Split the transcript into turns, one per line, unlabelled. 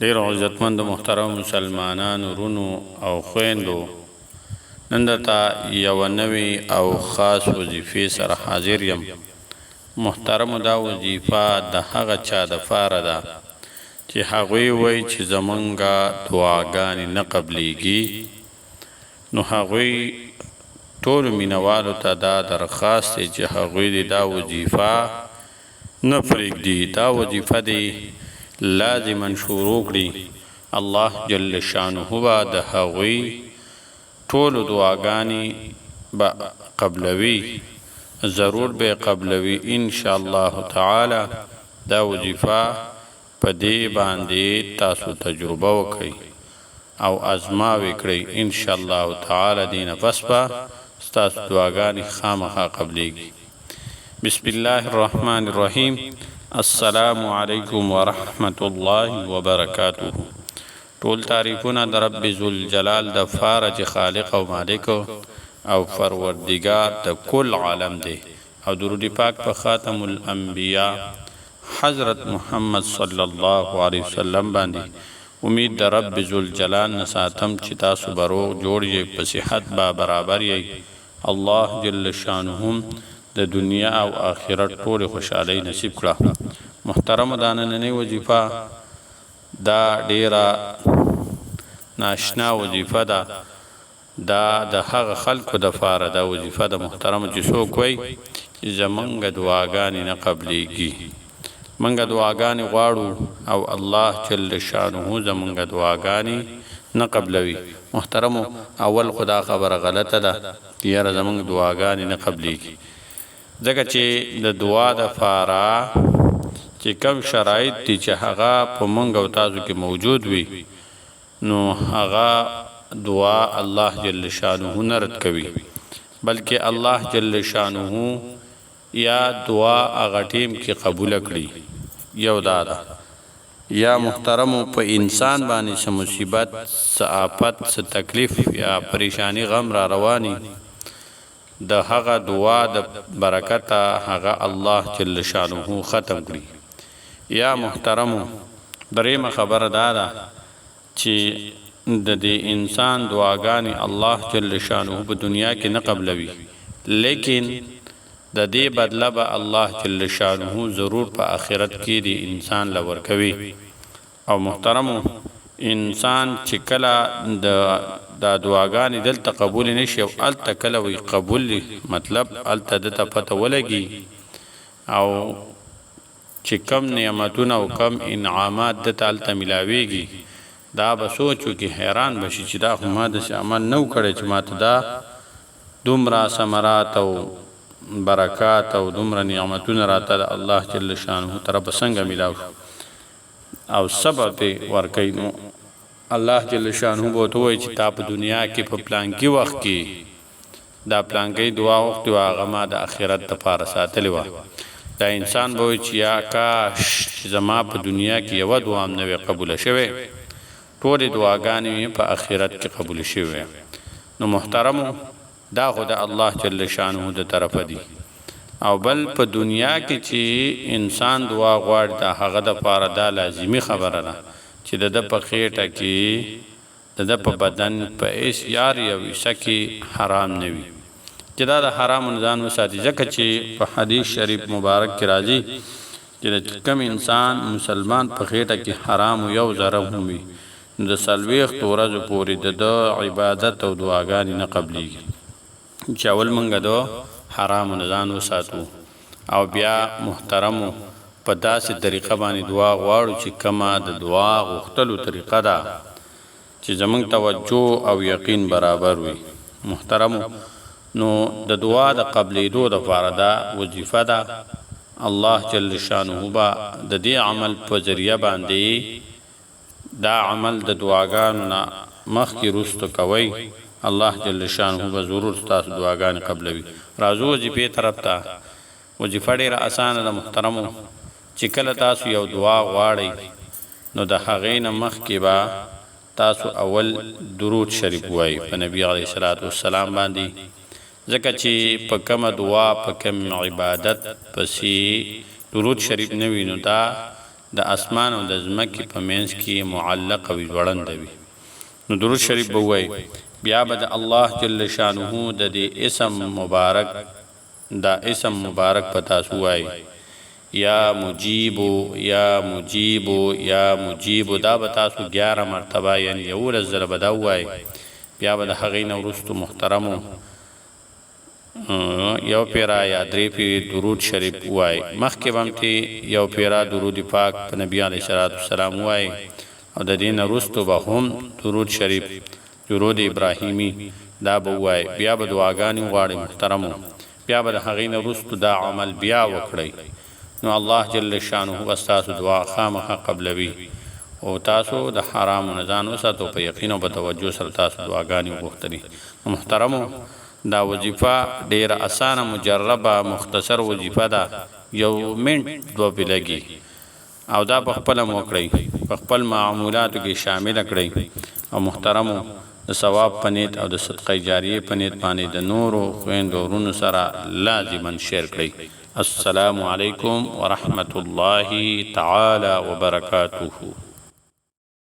ډیر عزتمند محترم مسلمانانو ورونو او خويندو نن درته یوه نوې او خاص وظیفې سره حاضر یم. محترمو دا وظیفه د هغه چا دپاره ده چې هغوی وایي چې زمونږ دعاګانې نه قبلیږي، نو هغوی ټولو مینوالو ته دا درخواست دی چې هغوی دې دا وظیفه نه پرېږدي، دا وظیفه دې لازما شروع کړي. الله جل شانه به د هغوی ټولو دعاګانې به قبلوي، ضرور به قبلوي ان شاء الله تعالی. دا وظیفه په دې باندې تاسو تجربه وکړئ او ازماوې کړئ، ان شاء الله تعالی دینه پس به ستاسو دعاګانې خامخا قبلیږي. بسم الله الرحمن الرحیم. السلام علیکم ورحمة الله وبرکاته. ټول تعریفونه د رب ذوالجلال د پاره چې خالق او مالک او پروردگار د کل عالم دی، او درود پاک په خاتم الانبیاء حضرت محمد صلی الله علیه وسلم باندې. امید د رب ذوالجلال نه ساتم چې تاسو به روغ جوړ یې، په صحت به برابر یې. الله جل شانهم د دنیا او آخرت ټول خوشحالی نصیب کړه. محترم دا نننۍ وظیفه دا ډیره ناشنا وظیفه ده، دا د هغه خلکو دپاره دا وظیفه ده محترم چې څوک وایي چې زمونږ دعاګانې نه قبلیږي. مونږ دعاګانې غواړو او الله جل شانه زمونږ دعاګانې نه قبلوي. محترمو اول خدا خبره غلطه ده چې یاره زمونږ دعاګانې نه قبلیږي، ځکه چې د دعا دپاره چې کم شرایط دي چې هغه په مونږ او تاسو کې موجود وي، نو هغه دعا الله جل شانه نه رد کوي، بلکې الله جل شانه یا دعا هغه ټیم کې قبول کړي. یو دا ده یا محترمو په انسان باندې څه مصیبت، څه آفت، څه تکلیف یا پریشانی غم را رواني، د هغه دعا د برکته هغه الله جل شانه ختم کړي. یا محترمو درېمه خبره دا ده چې د دې انسان دعاګانې الله جل شانه په دنیا کې نه قبلوي، لیکن د دې بدله به الله جل شانه ضرور په آخرت کې د انسان لور کوي. او محترمو انسان چې کله دا دعاګانې دلته قبول نشي او هلته کله وي قبول، مطلب هلته دته پته ولګي او چې کم نعمتونه او کم انعامات دته هلته ملاویږي، دا به سوچو کې حیران بشي چې دا خو ما داسې عمل نه و کړی چې ماته دا دومره ثمرات او برکات او دومره نعمتونه راته د الله جل شانه طرفه څنګه ملاو او سبب یې ورکوي. نو الله جل شانه به ورته وایي چې تا په دنیا کې په پلانکي وخت کې دا پلانکۍ دعا وخت و هغه ما د آخرت دپاره ساتلې وه. دا انسان به وایي چې یا کاش زما په دنیا کې یوه دعا هم نه وې قبوله شوې، ټولې دعاګانې مې په آخرت کې قبول شوې. نو محترمو دا خو د الله جل شانه د طرفه دي. او بل په دنیا کې چې انسان دعا غواړي دا هغه دپاره دا لازمي خبره ده چې د ده په خېټه کې د ده په بدن په هېڅ یار یو حصه کې حرام نه وي، چې دا د حرامو نه ځان وساتي. ځکه چې په حدیث شریف مبارک کې راځي چې د کم انسان مسلمان په خېټه کې حرام یو ذره هم وي، نو د 40 ورځو پورې د ده عبادت او دعاګانې نه قبلیږي. چې اول مونږ د حرامو نه ځان وساتو او بیا محترمو په داسې طریقه باندې دعا غواړو چې کمه د دعا غوښتلو طریقه ده چې زمونږ توجه او یقین برابر وي. محترمو نو د دعا د قبلېدو دپاره دا وظیفه ده. الله جل شانه به د دې عمل په ذریعه باندې دا عمل د دعاګانو نه مخکې وروسته کوئ، الله جل شانه به ضرور ستاسو دعاګانې قبلوي. راځو وظیفې طرف ته. وظیفه ډېره اسانه ده محترمو، چې کله تاسو یو دعا غواړئ نو د هغې نه مخکې به تاسو اول درود شریف ووایئ په نبي علیه الصلاة والسلام باندې، ځکه چې په کومه دعا په کوم عبادت پسې درود شریف نه وي نو دا د اسمان او د ځمکې په منځ کې معلق وي ځوړنده وي نو درود شریف به ووایي بیا به د الله جل شانه د دې اسم مبارک دا اسم مبارک په تاسو وایي یا مجیبو یا مجیبو یا مجیبو دا به تاسو 11 مرتبه یعنی 11 ځله به دا ووایي بیا به د هغې نه وروستو محترمو یو پیرا یا درې پیرې درود شریف ووایي مخکې به هم یو پیرا درود پاک په نبي علیه صلات وسلام ووایي او د دې نه وروستو به هم درود شریف درود ابراهیمی دا به ووایي بیا به دعاګانې وغواړئ محترمو بیا به د هغې نه وروستو دا عمل بیا وکړئ نو الله جل شانه به ستاسو دعا خامخا قبلوي او تاسو د حرامو نه ځان وساتو په یقین او په توجه سره تاسو دعاګانې وغوښتلې محترمو دا وظیفه ډیره اسانه مجربه مختصر وظیفه ده 1 منټ 2 پې لګي او دا په خپله مو وکړئ په خپل معمولاتو کې شامله کړئ او محترمو د ثواب په نیت او د صدقه جاریې په نیت باندې د نورو خویندو ورونو سره لازما شیر کړئ السلام علیکم ورحمة الله تعالی وبرکاته